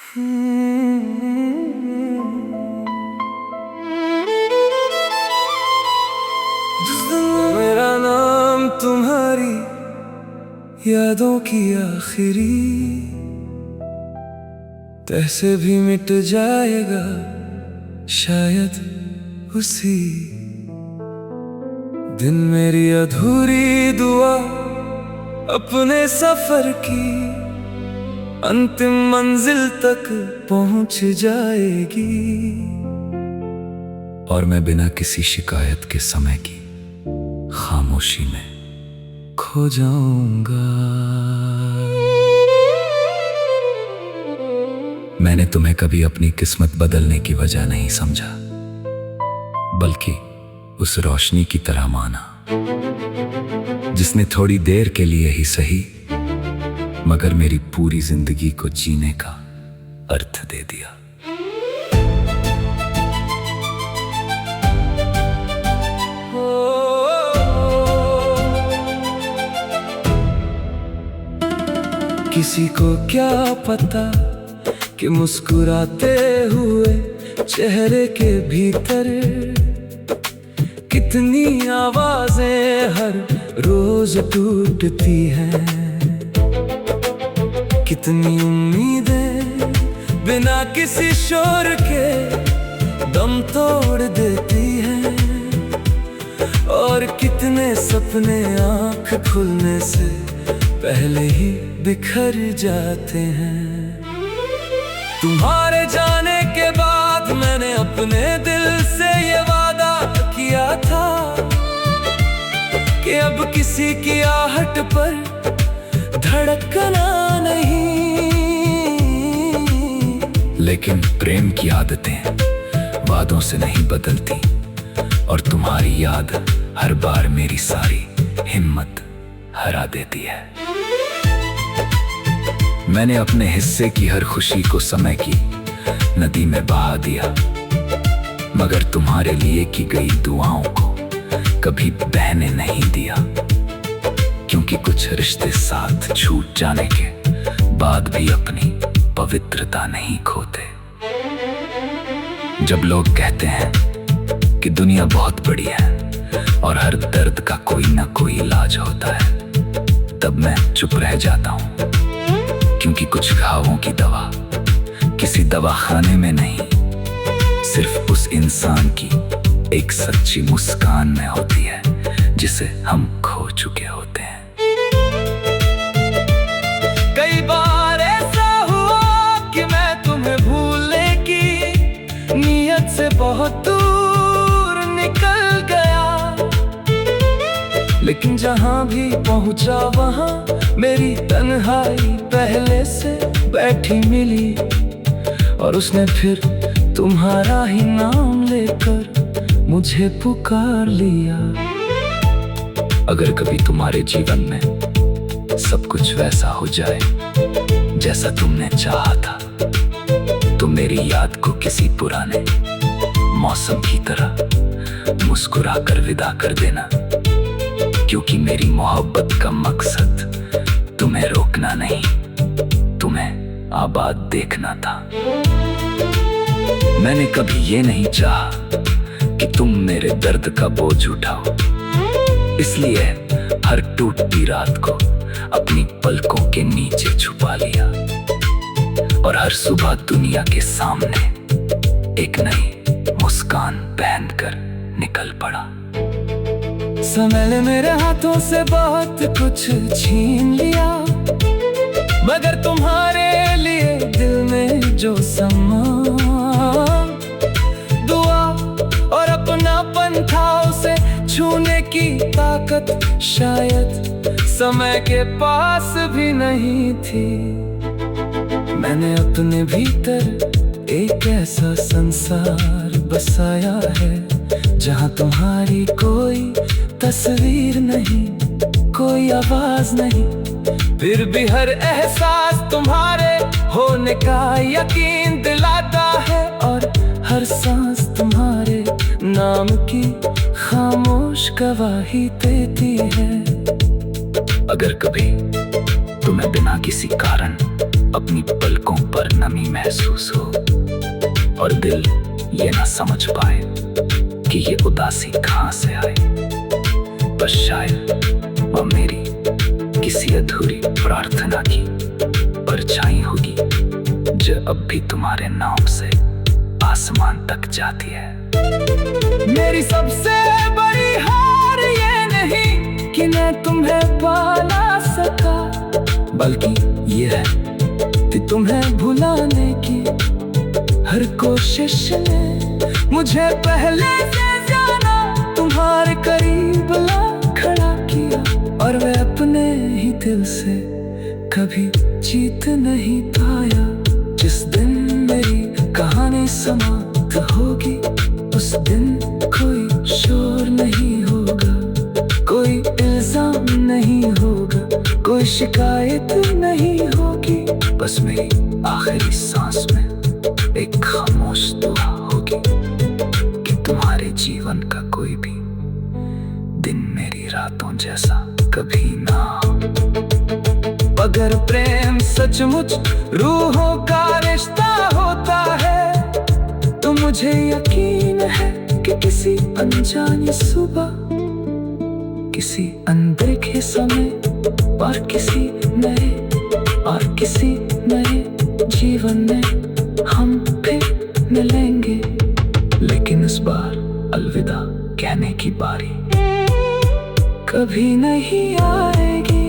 जिस दिन मेरा नाम तुम्हारी यादों की आखिरी तह से भी मिट जाएगा, शायद उसी दिन मेरी अधूरी दुआ अपने सफर की अंतिम मंजिल तक पहुंच जाएगी। और मैं बिना किसी शिकायत के समय की खामोशी में खो जाऊंगा। मैंने तुम्हें कभी अपनी किस्मत बदलने की वजह नहीं समझा, बल्कि उस रोशनी की तरह माना जिसने थोड़ी देर के लिए ही सही मगर मेरी पूरी जिंदगी को जीने का अर्थ दे दिया। किसी को क्या पता कि मुस्कुराते हुए चेहरे के भीतर कितनी आवाजें हर रोज टूटती हैं, कितनी उम्मीदें बिना किसी शोर के दम तोड़ देती हैं, और कितने सपने आँख खुलने से पहले ही बिखर जाते हैं। तुम्हारे जाने के बाद मैंने अपने दिल से ये वादा किया था कि अब किसी की आहट पर धड़कना नहीं। लेकिन प्रेम की आदतें वादों से नहीं बदलती, और तुम्हारी याद हर बार मेरी सारी हिम्मत हरा देती है। मैंने अपने हिस्से की हर खुशी को समय की नदी में बहा दिया, मगर तुम्हारे लिए की गई दुआओं को कभी बहने नहीं दिया, क्योंकि कुछ रिश्ते साथ छूट जाने के बाद भी अपनी पवित्रता नहीं खोते। जब लोग कहते हैं कि दुनिया बहुत बड़ी है और हर दर्द का कोई ना कोई इलाज होता है, तब मैं चुप रह जाता हूँ, क्योंकि कुछ घावों की दवा किसी दवाखाने में नहीं, सिर्फ उस इंसान की एक सच्ची मुस्कान में होती है जिसे हम खो चुके होते हैं। कई बार ऐसा हुआ कि मैं तुम्हें भूलने की नीयत से बहुत दूर निकल गया, लेकिन जहां भी पहुंचा वहां मेरी तन्हाई पहले से बैठी मिली, और उसने फिर तुम्हारा ही नाम लेकर मुझे पुकार लिया। अगर कभी तुम्हारे जीवन में सब कुछ वैसा हो जाए जैसा तुमने चाहा था, तो मेरी याद को किसी पुराने मौसम की तरह मुस्कुरा कर विदा कर देना, क्योंकि मेरी मोहब्बत का मकसद तुम्हें रोकना नहीं, तुम्हें आबाद देखना था। मैंने कभी ये नहीं चाहा कि तुम मेरे दर्द का बोझ उठाओ, इसलिए हर टूटती रात को अपनी पलकों के नीचे छुपा लिया, और हर सुबह दुनिया के सामने एक नई मुस्कान पहनकर निकल पड़ा। समय ने मेरे हाथों से बहुत कुछ छीन लिया, मगर तुम्हारे लिए दिल में जो समा दुआ और अपनापन था, उसे छूने की ताकत शायद समय के पास भी नहीं थी। मैंने अपने भीतर एक ऐसा संसार बसाया है जहां तुम्हारी कोई तस्वीर नहीं, कोई आवाज नहीं, फिर भी हर एहसास तुम्हारे होने का यकीन दिलाता है, और हर सांस तुम्हारे नाम की खामोश गवाही देती है। अगर कभी तुम्हें बिना किसी कारण अपनी पलकों पर पर नमी महसूस हो और दिल ये ना समझ पाए कि ये उदासी कहाँ से आए। बस शायद वो मेरी किसी अधूरी प्रार्थना की परछाई होगी जो अब भी तुम्हारे नाम से आसमान तक जाती है। मेरी सबसे बड़ी हार ये नहीं कि मैं तुम्हें पाला सका, बल्कि ये है कि तुम्हें भुलाने की हर कोशिश ने मुझे पहले से ज्यादा तुम्हारे करीब ला खड़ा किया। और मैं अपने ही दिल से कभी जीत नहीं पाया। जिस दिन मेरी कहानी समाप्त होगी उस दिन कोई शोर नहीं होगा, कोई इल्जाम नहीं होगा, कोई शिकायत नहीं होगी। बस मेरी आखिरी सांस में एक खामोश दुआ होगी कि तुम्हारे जीवन का कोई भी दिन मेरी रातों जैसा कभी ना हो। अगर प्रेम सचमुच रूहों का रिश्ता होता है तो मुझे यकीन है कि किसी अनजानी सुबह, किसी अनदेखे समय और किसी नए जीवन में हम फिर मिलेंगे। लेकिन इस बार अलविदा कहने की बारी कभी नहीं आएगी।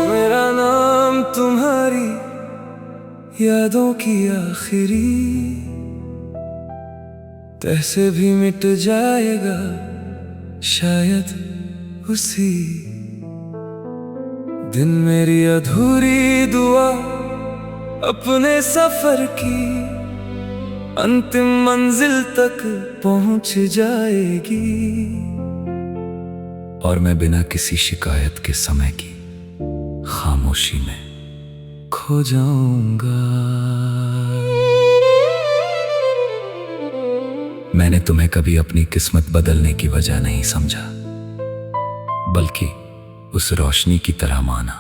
मेरा नाम तुम्हारी यादों की आखिरी तह से भी मिट जाएगा शायद उसी दिन। मेरी अधूरी दुआ अपने सफर की अंतिम मंजिल तक पहुंच जाएगी। और मैं बिना किसी शिकायत के समय की खामोशी में खो जाऊंगा। मैंने तुम्हें कभी अपनी किस्मत बदलने की वजह नहीं समझा, बल्कि उस रोशनी की तरह माना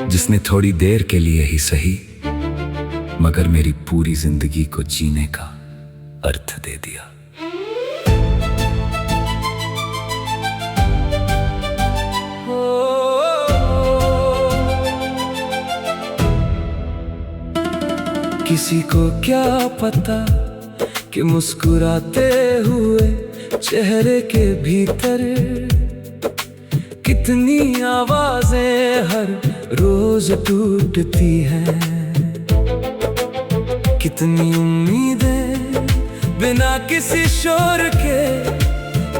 जिसने थोड़ी देर के लिए ही सही मगर मेरी पूरी जिंदगी को जीने का अर्थ दे दिया। किसी को क्या पता कि मुस्कुराते हुए चेहरे के भीतर कितनी आवाजें हर रोज टूटती हैं, कितनी उम्मीदें बिना किसी शोर के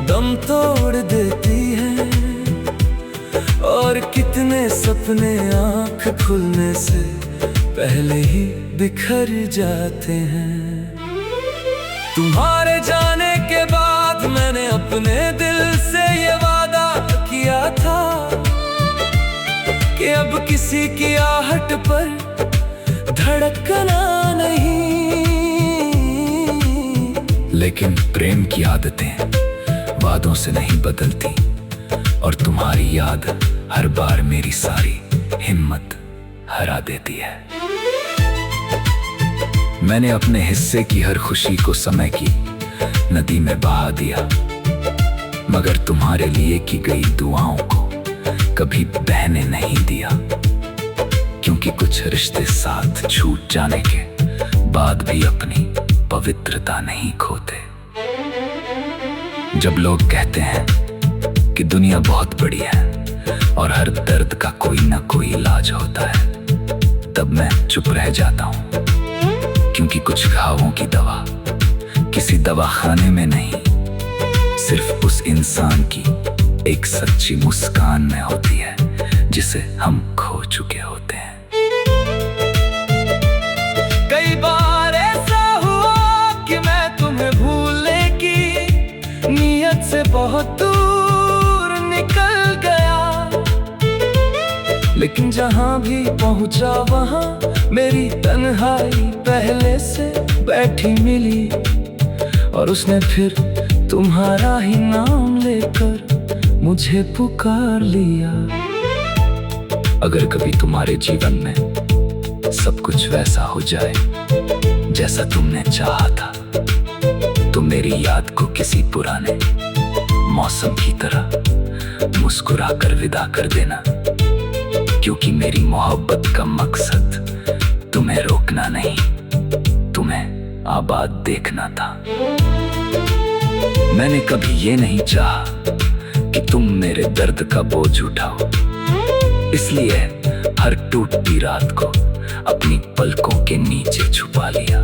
दम तोड़ देती हैं, और कितने सपने आँख खुलने से पहले ही बिखर जाते हैं। तुम्हारे जाने के बाद मैंने अपने दिल से ये वादा किया था कि अब किसी की आहट पर धड़कना नहीं। लेकिन प्रेम की आदतें वादों से नहीं बदलती, और तुम्हारी याद हर बार मेरी सारी हिम्मत हरा देती है। मैंने अपने हिस्से की हर खुशी को समय की नदी में बहा दिया, मगर तुम्हारे लिए की गई दुआओं को कभी बहने नहीं दिया, क्योंकि कुछ रिश्ते साथ छूट जाने के बाद भी अपनी पवित्रता नहीं खोते। जब लोग कहते हैं कि दुनिया बहुत बड़ी है और हर दर्द का कोई ना कोई इलाज होता है, तब मैं चुप रह जाता हूँ, क्योंकि कुछ घावों की दवा किसी दवाखाने में नहीं, सिर्फ उस इंसान की एक सच्ची मुस्कान में होती है जिसे हम खो चुके होते हैं। कई बार ऐसा हुआ कि मैं तुम्हें भूलने की नीयत से बहुत दूर निकल गया, लेकिन जहां भी पहुंचा वहां मेरी तन्हाई पहले से बैठी मिली, और उसने फिर तुम्हारा ही नाम लेकर मुझे पुकार लिया। अगर कभी तुम्हारे जीवन में सब कुछ वैसा हो जाए जैसा तुमने चाहा था, तो मेरी याद को किसी पुराने मौसम की तरह मुस्कुरा कर विदा कर देना, क्योंकि मेरी मोहब्बत का मकसद तुम्हें रोकना नहीं, तुम्हें आबाद देखना था। मैंने कभी ये नहीं चाहा कि तुम मेरे दर्द का बोझ उठाओ, इसलिए हर टूटती रात को अपनी पलकों के नीचे छुपा लिया,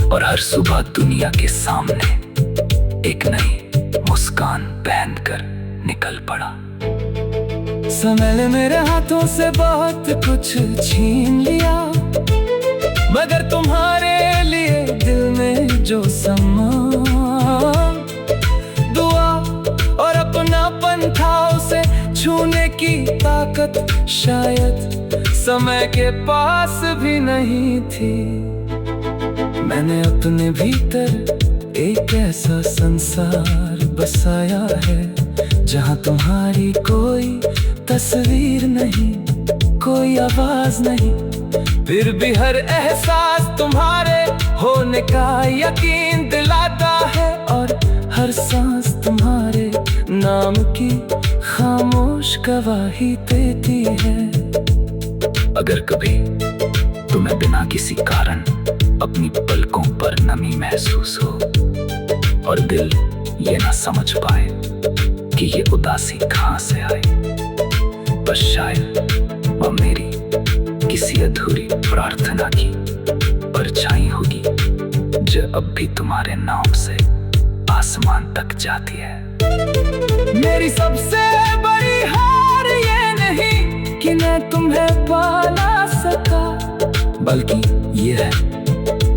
और हर सुबह दुनिया के सामने एक नई मुस्कान पहनकर निकल पड़ा। समय ने मेरे हाथों से बहुत कुछ छीन लिया, मगर तुम्हारे लिए दिल में जो समा दुआ और अपनापन था, उसे छूने की ताकत शायद समय के पास भी नहीं थी। मैंने अपने भीतर एक ऐसा संसार बसाया है जहां तुम्हारी कोई तस्वीर नहीं, कोई आवाज नहीं, फिर भी हर एहसास तुम्हारे होने का यकीन दिलाता है, और हर सांस तुम्हारे नाम की खामोश गवाही देती है। अगर कभी तुम्हें बिना किसी कारण अपनी पलकों पर नमी महसूस हो और दिल ये ना समझ पाए कि ये उदासी कहाँ से आई, बस शायद वह मेरी किसी अधूरी प्रार्थना की परछाई होगी जो अब भी तुम्हारे नाम से आसमान तक जाती है। मेरी सबसे बड़ी हार ये नहीं कि मैं तुम्हें पाला सका, बल्कि ये है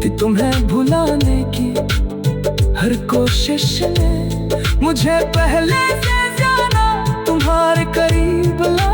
कि तुम्हें भुलाने की हर कोशिश ने मुझे पहले से ज्यादा तुम्हारे करीब ला